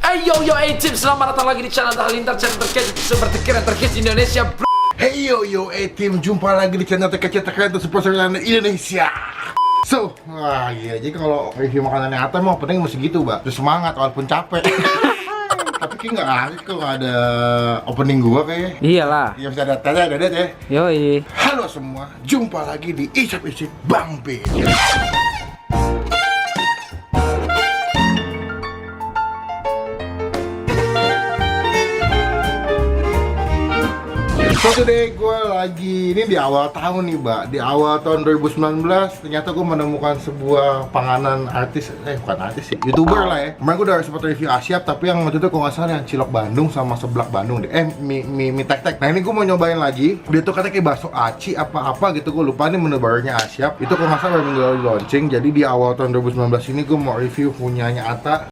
Team, selamat datang lagi di channel Halilintar, channel terkait super terkeren terkait di Indonesia, bro. Hey yo team, jumpa lagi di channel terkeren super terkeren Indonesia. So, wah iya, jadi kalau review makanannya Atta mau penting mesti gitu, Mbak. Terus semangat walaupun capek. Tapi kayak nggak asik kalau nggak ada opening gua kayaknya. Iyalah. Ya bisa ada tanya, ada ya. Yoi. Halo semua, jumpa lagi di Icap-Icip Bang B. So today gue lagi, ini di awal tahun nih, Mbak. Di awal tahun 2019 ternyata gue menemukan sebuah panganan artis, bukan artis sih, YouTuber lah ya. Kemarin gue udah sempat review Asyap, tapi yang waktu itu kalau nggak salah yang cilok Bandung sama seblak Bandung deh. Mie tek-tek. Nah ini gue mau nyobain lagi. Dia tuh katanya kayak bakso aci apa-apa gitu, gue lupa nih menu barunya Asyap. Itu kalau nggak salah baru minggu lalu launching. Jadi di awal tahun 2019 ini gue mau review punyanya Atta.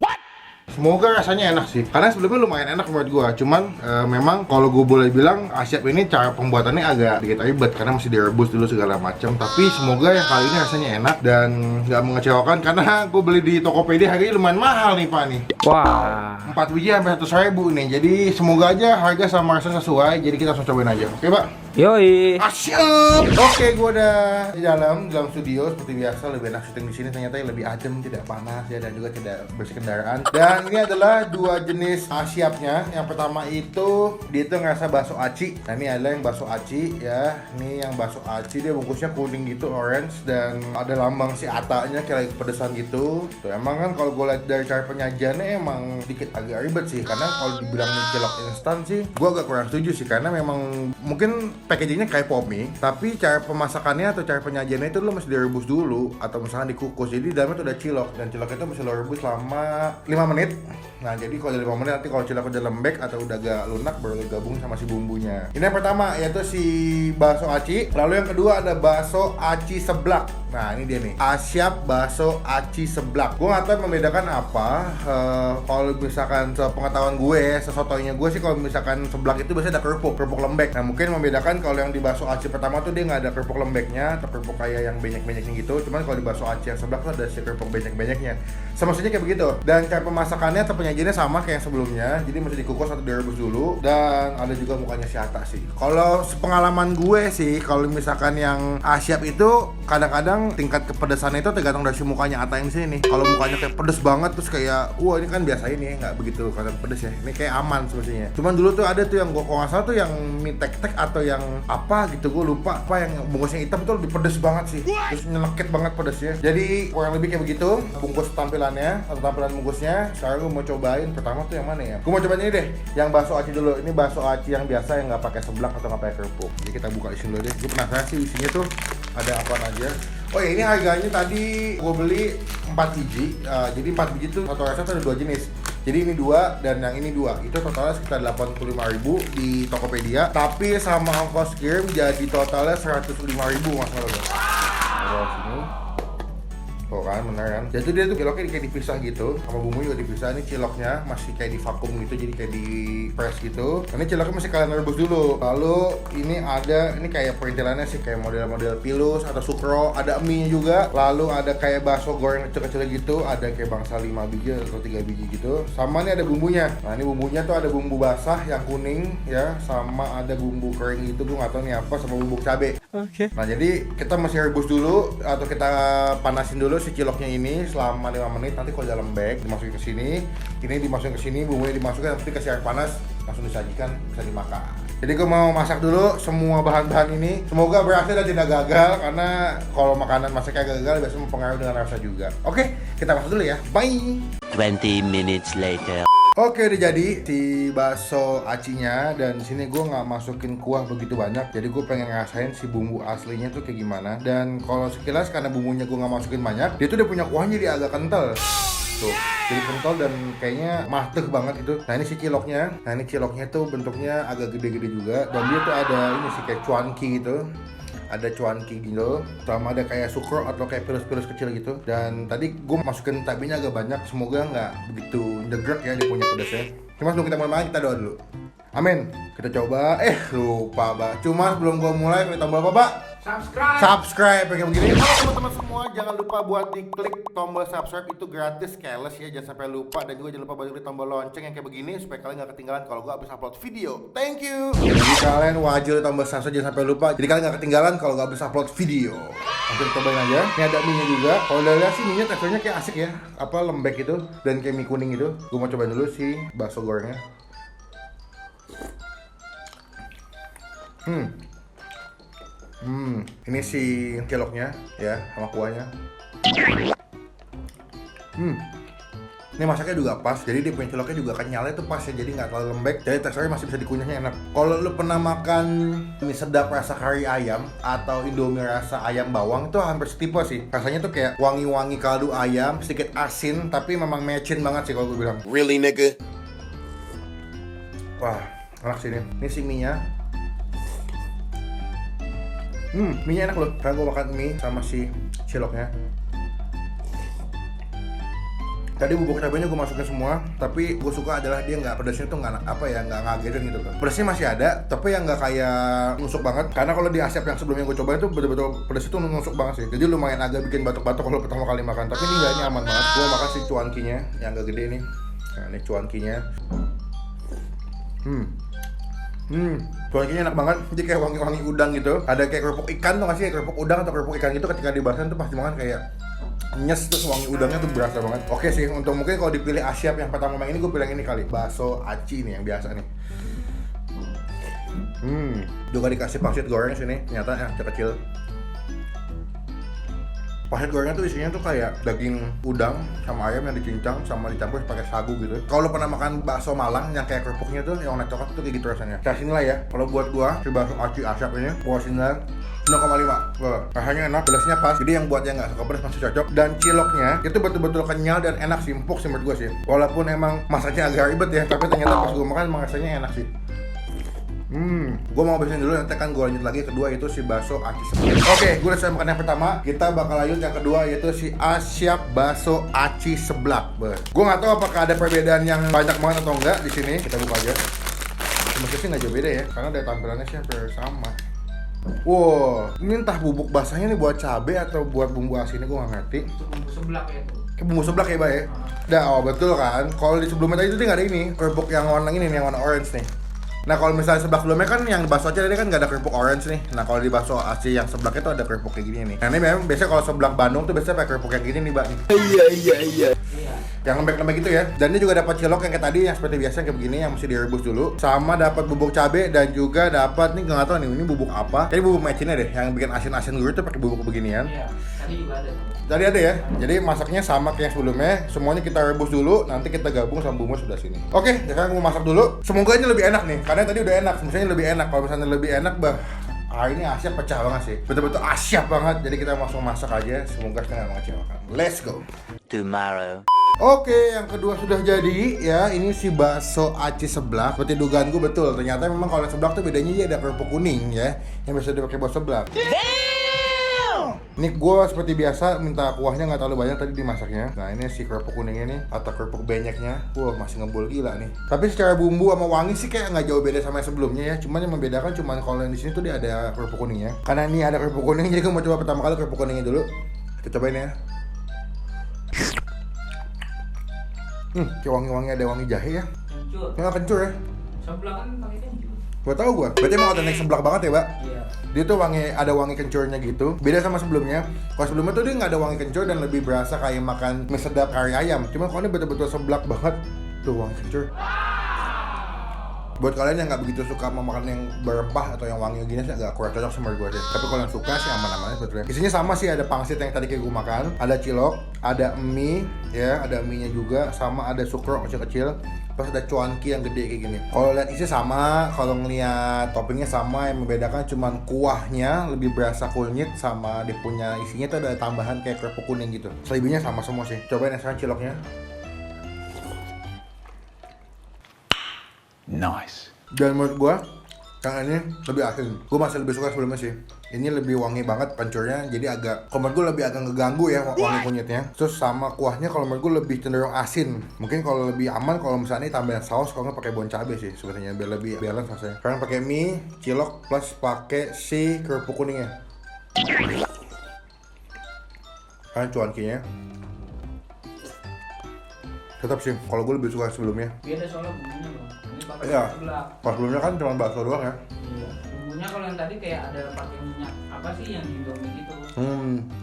Semoga rasanya enak sih, karena sebelumnya lumayan enak menurut gua. Cuman memang kalau gue boleh bilang Asyap ini cara pembuatannya agak dikit ribet karena masih direbus dulu segala macam. Tapi semoga yang kali ini rasanya enak dan nggak mengecewakan, karena gue beli di Tokopedia harganya lumayan mahal nih, Pak nih. Wah. 4 biji sampai 100.000 nih. Jadi semoga aja harga sama rasa sesuai. Jadi kita langsung cobain aja. Oke, Pak? Yoi. Asyap. Oke, gue udah di dalam studio seperti biasa. Lebih enak syuting di sini, ternyata lebih adem, tidak panas ya, dan juga tidak bersih kendaraan. Dan ini adalah dua jenis Asyapnya. Yang pertama itu dia itu ngerasa bakso aci. Nah ini adalah yang bakso aci ya. Ini yang bakso aci, dia bungkusnya kuning gitu, orange, dan ada lambang si Atanya kayak lagi kepedesan gitu. Tuh emang kan kalau gue lihat dari cara penyajiannya emang dikit agak ribet sih. Karena kalau dibilang cilok instan sih, gue agak kurang setuju sih, karena memang mungkin packagingnya kayak pop mie, tapi cara pemasakannya atau cara penyajiannya itu lo mesti direbus dulu atau misalkan dikukus. Jadi di dalamnya tuh ada cilok, dan cilok itu mesti lo rebus selama 5 menit. Nah jadi kalau dari 5 menit, nanti kalau cilok udah lembek atau udah agak lunak, baru lo gabung sama si bumbunya. Ini yang pertama yaitu si bakso aci. Lalu yang kedua ada bakso aci seblak. Nah ini dia nih, Asyap bakso aci seblak. Gue nggak tahu membedakan apa. Kalau misalkan sepengetahuan gue, sesotoynya gue sih, kalau misalkan seblak itu biasanya ada kerupuk lembek. Nah mungkin membedakan kalau yang di bakso aci pertama tuh dia nggak ada kerupuk lembeknya atau kerupuk kayak yang banyak-banyaknya gitu. Cuman kalau di bakso aci yang seblak tuh ada si kerupuk banyak-banyaknya. Semestinya kayak begitu. Dan cara pemasakannya atau penyajiannya sama kayak yang sebelumnya. Jadi mesti dikukus atau direbus dulu. Dan ada juga mukanya si Atta sih. Kalau sepengalaman gue sih, kalau misalkan yang Asyap itu kadang-kadang tingkat kepedesannya itu tergantung dari si mukanya Atta yang di sini nih. Kalau mukanya kayak pedes banget terus kayak wah ini kan biasa ini ya, nggak begitu kadang pedes ya. Ini kayak aman semestinya. Cuman dulu tuh ada tuh yang gue kalau nggak salah tuh yang mie tek-tek atau yang apa gitu, gue lupa apa, yang bungkusnya hitam itu lebih pedes banget sih. Terus nyelekit banget pedesnya. Jadi kurang lebih kayak begitu bungkus tampilannya atau tampilan bungkusnya. Sekarang gue mau cobain pertama tuh yang mana ya? Gue mau cobain ini deh, yang bakso aci dulu. Ini bakso aci yang biasa yang nggak pakai seblak atau nggak pakai kerupuk. Jadi kita buka isi dulu deh. Gue penasaran sih isinya tuh ada apa aja. Oh ya, ini harganya tadi gue beli 4 biji. Jadi 4 biji tuh satu resep ada 2 jenis. Jadi ini 2 dan yang ini 2. Itu totalnya sekitar 85.000 di Tokopedia. Tapi sama ongkos kirim jadi totalnya 105.000 masalah guys. Terus ini. Oh kan, bener kan? Jadi dia tuh ciloknya kayak dipisah gitu, sama bumbu juga dipisah. Ini ciloknya masih kayak di vakum gitu, jadi kayak di press gitu. Ini ciloknya masih kalian rebus dulu. Lalu ini ada, ini kayak perintilannya sih kayak model-model pilus atau sukro. Ada mie juga. Lalu ada kayak bakso goreng kecil-kecil gitu. Ada kayak bangsa 5 biji atau 3 biji gitu. Sama ini ada bumbunya. Nah ini bumbunya tuh ada bumbu basah yang kuning ya, sama ada bumbu kering gitu, gue nggak tahu nih apa, sama bumbu cabe. Oke. Nah jadi kita masih rebus dulu atau kita panasin dulu si ciloknya ini selama 5 menit. Nanti kalau dalam bag dimasukin ke sini, ini dimasukin ke sini, bumbunya dimasukin, nanti kasih air panas, langsung disajikan, bisa dimakan. Jadi gue mau masak dulu semua bahan-bahan ini. Semoga berhasil dan tidak gagal, karena kalau makanan masaknya gagal biasanya mempengaruhi dengan rasa juga. Oke, kita masak dulu ya. Bye. 20 minutes later. Oke, udah jadi si bakso acinya, dan di sini gue nggak masukin kuah begitu banyak. Jadi gue pengen ngerasain si bumbu aslinya tuh kayak gimana. Dan kalau sekilas karena bumbunya gue nggak masukin banyak, dia tuh udah punya kuahnya jadi agak kental. Tuh, jadi kental dan kayaknya mateh banget itu. Nah ini si ciloknya. Nah ini ciloknya tuh bentuknya agak gede-gede juga, dan dia tuh ada ini sih kayak cuanki gitu. Ada cuanki gitu, sama ada kayak sukro atau kayak pilus-pilus kecil gitu. Dan tadi gue masukin tabenya agak banyak, semoga nggak begitu nyegrek ya dia punya pedasnya. Cuma sebelum kita mulai kita doa dulu. Amin. Kita coba. Lupa, Pak. Cuma sebelum gue mulai, kita tombol apa, Pak? subscribe kayak begini. Halo teman-teman semua, jangan lupa buat diklik tombol subscribe, itu gratis, keles ya, jangan sampai lupa. Dan juga jangan lupa buat klik tombol lonceng yang kayak begini supaya kalian gak ketinggalan kalau gua habis upload video. Thank you. Jadi kalian wajib tombol subscribe, jangan sampai lupa. Jadi kalian gak ketinggalan kalau gak habis upload video. Langsung cobain aja. Ini ada mie-nya juga. Kalau udah lihat sih mie-nya teksturnya kayak asik ya, apa lembek gitu dan kayak mie kuning gitu. Gua mau cobain dulu si bakso gorengnya. Ini si ciloknya ya sama kuahnya. Ini masaknya juga pas, jadi dia punya ciloknya juga kenyalnya tuh pas ya, jadi nggak terlalu lembek, jadi teksturnya masih bisa dikunyahnya enak. Kalau lu pernah makan mie sedap rasa kari ayam atau indomie rasa ayam bawang, itu hampir setipe sih. Rasanya tuh kayak wangi-wangi kaldu ayam, sedikit asin, tapi memang matchin banget sih kalau gue bilang. Really, nigga? Wah, enak sih ini. Ini si mie-nya. Mie-nya enak loh. Karena gue makan mie sama si ciloknya. Tadi bubuk cabenya gue masukin semua, tapi gue suka adalah dia nggak pedasnya tuh nggak apa ya, nggak ngagetin gitu loh. Pedasnya masih ada, tapi yang nggak kayak nusuk banget. Karena kalau di Asyap yang sebelumnya gue cobain tuh betul-betul pedasnya tuh nusuk banget sih. Jadi lumayan agak bikin batuk-batuk kalau pertama kali makan. Tapi ini nggak, ini aman banget. Gue makan si cuankinya yang agak gede nih. Nah ini cuankinya. Cuankinya enak banget, jadi kayak wangi-wangi udang gitu. Ada kayak kerupuk ikan tuh nggak sih, kerupuk udang atau kerupuk ikan gitu, ketika dibasahin tuh pasti makan kayak nyes, terus wangi udangnya tuh berasa banget. Oke sih, untuk mungkin kalau dipilih Asyap yang pertama main ini, gue pilih yang ini kali, bakso aci nih yang biasa nih. Juga dikasih pangsit goreng sini, ternyata yang kecil. Pangsit gorengnya tuh isinya tuh kayak daging udang sama ayam yang dicincang sama dicampur pakai sagu gitu. Kalau pernah makan bakso Malang yang kayak kerupuknya tuh yang warna coklat tuh kayak gitu rasanya. Tes inilah ya. Kalau buat gua si bakso aci Asyap ini porsinya 0,5. Rasanya enak, pedasnya pas. Jadi yang buat yang nggak suka pedas masih cocok. Dan ciloknya itu betul-betul kenyal dan enak sih, empuk sih menurut gua sih. Walaupun emang masaknya agak ribet ya, tapi ternyata pas gua makan emang rasanya enak sih. Gue mau habisin dulu, nanti kan gue lanjut lagi. Kedua itu si bakso aci seblak. Oke, gue udah selesai makan yang pertama. Kita bakal lanjut yang kedua, yaitu si Asyap bakso aci seblak. Gue nggak tahu apakah ada perbedaan yang banyak banget atau enggak di sini. Kita buka aja. Mungkin sih nggak jauh beda ya, karena dari tampilannya sih hampir sama. Wow, ini entah bubuk basahnya nih buat cabai atau buat bumbu asinnya, gue nggak ngerti. Itu bumbu seblak ya tuh. Kayak bumbu seblak ya, Bay ya? Dah, betul kan. Kalau di sebelumnya tadi itu dia nggak ada ini kerupuk yang warna ini nih, yang warna orange nih. Nah kalau misalnya seblak sebelumnya kan yang bakso aci tadi kan nggak ada kerupuk orange nih. Nah kalau di bakso aci yang seblaknya tuh ada kerupuk kayak gini nih. Nah ini memang biasanya kalau seblak Bandung tuh biasanya pakai kerupuk yang gini nih, Mbak. Iya. Yang lembek-lembek gitu ya. Dan ini juga dapat cilok yang kayak tadi yang seperti biasa kayak begini, yang mesti direbus dulu. Sama dapat bubuk cabe dan juga dapat nih nggak tahu nih ini bubuk apa. Kayaknya bubuk mecinnya deh, yang bikin asin-asin gurih tuh pakai bubuk beginian. Iya, tadi juga ada. Tadi ada ya. Jadi masaknya sama kayak yang sebelumnya. Semuanya kita rebus dulu, nanti kita gabung sama bumbu sudah sini. Oke, sekarang gue masak dulu. Semoga ini lebih enak nih, karena tadi udah enak. Misalnya lebih enak. Kalau misalnya lebih enak, ini Asyap pecah banget sih. Betul-betul Asyap banget. Jadi kita langsung masak aja. Semoga kita nggak mengecewakan. Let's go. Tomorrow. Oke, yang kedua sudah jadi ya. Ini si bakso aci seblak. Seperti dugaan gue betul. Ternyata memang kalau seblak tuh bedanya dia ada kerupuk kuning ya, yang biasa dipakai buat seblak. Ini gue seperti biasa minta kuahnya nggak terlalu banyak tadi dimasaknya. Nah ini si kerupuk kuningnya nih atau kerupuk benyeknya, masih ngebul gila nih. Tapi secara bumbu sama wangi sih kayak nggak jauh beda sama yang sebelumnya ya. Cuman yang membedakan cuman kalau yang di sini tuh dia ada kerupuk kuningnya. Karena ini ada kerupuk kuning, jadi gue mau coba pertama kali kerupuk kuningnya dulu. Kita cobain ya. Kayak wangi-wangi, ada wangi jahe ya. Kencur. Nggak kencur ya. Seblak kan pakai kencur. Gua tahu gua. Berarti emang otentik seblak banget ya, Mbak? Iya. Dia tuh ada wangi kencurnya gitu. Beda sama sebelumnya. Kalau sebelumnya tuh dia nggak ada wangi kencur dan lebih berasa kayak makan mie sedap kari ayam. Cuma kalau ini betul-betul seblak banget. Tuh wangi kencur. Buat kalian yang nggak begitu suka memakan yang berempah atau yang wangi gini sih agak kurang cocok sama gue deh. Tapi kalau yang suka sih aman-aman sebetulnya. Isinya sama sih, ada pangsit yang tadi kayak gue makan, ada cilok, ada mie ya, ada mie-nya juga, sama ada sukro kecil-kecil. Terus ada cuanki yang gede kayak gini. Kalau lihat isi sama, kalau ngeliat toppingnya sama, yang membedakan cuman kuahnya lebih berasa kunyit, sama dia punya isinya tuh ada tambahan kayak kerupuk kuning gitu. Selebihnya sama semua sih. Cobain sekarang ciloknya. Nice. Dan menurut gua yang ini lebih asin. Gue masih lebih suka sebelumnya sih. Ini lebih wangi banget kencurnya, jadi agak, kalau menurut gue lebih agak ngeganggu ya wangi kunyitnya. Terus sama kuahnya kalau menurut gue lebih cenderung asin. Mungkin kalau lebih aman kalau misalnya ini tambahin saus, kalau nggak pakai bon cabe sih sebetulnya biar lebih balance rasanya. Sekarang pakai mie, cilok plus pakai si kerupuk kuningnya. Kan cuankinya tetap sih, kalau gue lebih suka sebelumnya. Beda soalnya bumbunya loh. Ini pakai Iya. sebelah. Pas sebelumnya kan cuma bakso doang ya. Iya. Bumbunya kalau yang tadi kayak ada pakai minyak apa sih yang di Indomie gitu.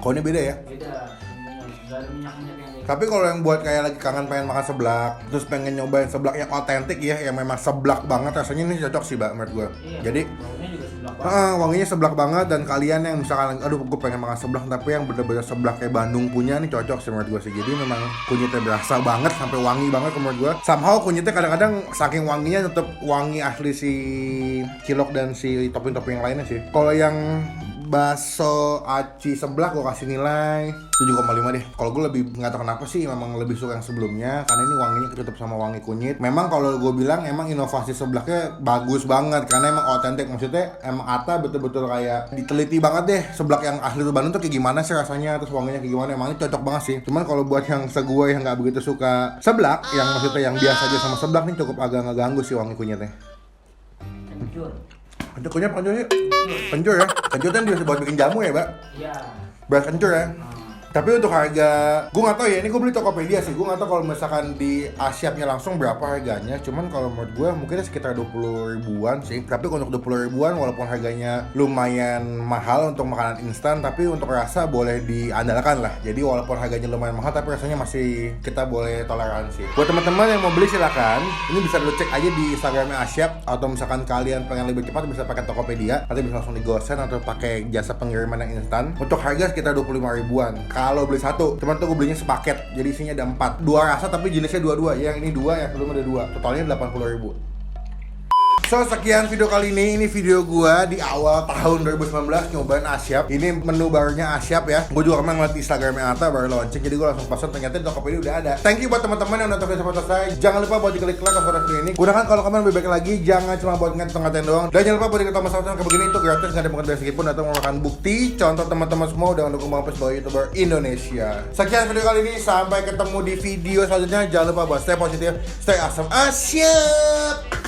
Kalau ini beda ya. Beda bumbunya. Enggak ada minyak-minyak yang kayak Tapi kalau yang buat kayak lagi kangen pengen makan seblak, terus pengen nyobain seblak yang otentik ya, yang memang seblak banget rasanya, ini cocok sih, Mbak, menurut gue. Iya, Jadi baunya juga sebelah banget. wanginya seblak banget, dan kalian yang misalkan aduh gue pengen makan seblak tapi yang bener-bener seblak kayak Bandung punya nih cocok sih menurut gue sih. Jadi memang kunyitnya berasa banget sampai wangi banget menurut gue. Somehow kunyitnya kadang-kadang saking wanginya tetap wangi asli si cilok dan si topping-topping yang lainnya sih. Kalau yang bakso aci seblak gue kasih nilai 7,5 deh. Kalau gue lebih nggak tahu kenapa sih memang lebih suka yang sebelumnya karena ini wanginya tetap sama wangi kunyit. Memang kalau gue bilang emang inovasi seblaknya bagus banget karena emang otentik, maksudnya emang Ata betul-betul kayak diteliti banget deh seblak yang asli tuh Bandung tuh kayak gimana sih rasanya, terus wanginya kayak gimana. Emang ini cocok banget sih. Cuman kalau buat yang segue yang nggak begitu suka seblak, yang maksudnya yang biasa aja sama seblak nih cukup agak ngeganggu sih wangi kunyitnya. Kencur. Kunyit kencur ya. Kencur kan bisa buat bikin jamu ya, Mbak. Iya. Beras kencur ya. Tapi untuk harga, gue nggak tahu ya, ini gue beli Tokopedia sih. Gue nggak tahu kalau misalkan di Asyapnya langsung berapa harganya. Cuman kalau menurut gue mungkin sekitar 20 ribuan sih. Tapi untuk 20 ribuan walaupun harganya lumayan mahal untuk makanan instan, tapi untuk rasa boleh diandalkan lah. Jadi walaupun harganya lumayan mahal tapi rasanya masih kita boleh toleransi. Buat teman-teman yang mau beli silakan. Ini bisa lu cek aja di Instagramnya Asyap, atau misalkan kalian pengen lebih cepat bisa pakai Tokopedia. Nanti bisa langsung digosen atau pakai jasa pengiriman yang instan. Untuk harga sekitar 25 ribuan. Kalau beli satu, cuman tuh gue belinya sepaket, jadi isinya ada 4, 2 rasa tapi jenisnya dua-dua. Yang ini 2, yang belum ada 2, totalnya 80 ribu. So, sekian video kali ini video gua di awal tahun 2019 nyobain Asyap. Ini menu barunya Asyap ya. Gue juga kemarin ngeliat Instagramnya Atta baru launching, jadi gue langsung pesan, ternyata di Tokopedia udah ada. Thank you buat teman-teman yang nonton video sampai selesai. Jangan lupa buat diklik like atau video ini. Gunakan kalau kalian lebih baik lagi, jangan cuma buat ngatain doang. Dan jangan lupa buat diklik tombol subscribe kayak begini, itu gratis, nggak ada pengen sedikit pun atau merupakan bukti contoh teman-teman semua udah mendukung Bang Pes sebagai YouTuber Indonesia. Sekian video kali ini, sampai ketemu di video selanjutnya. Jangan lupa buat stay positif, stay awesome. Asyap.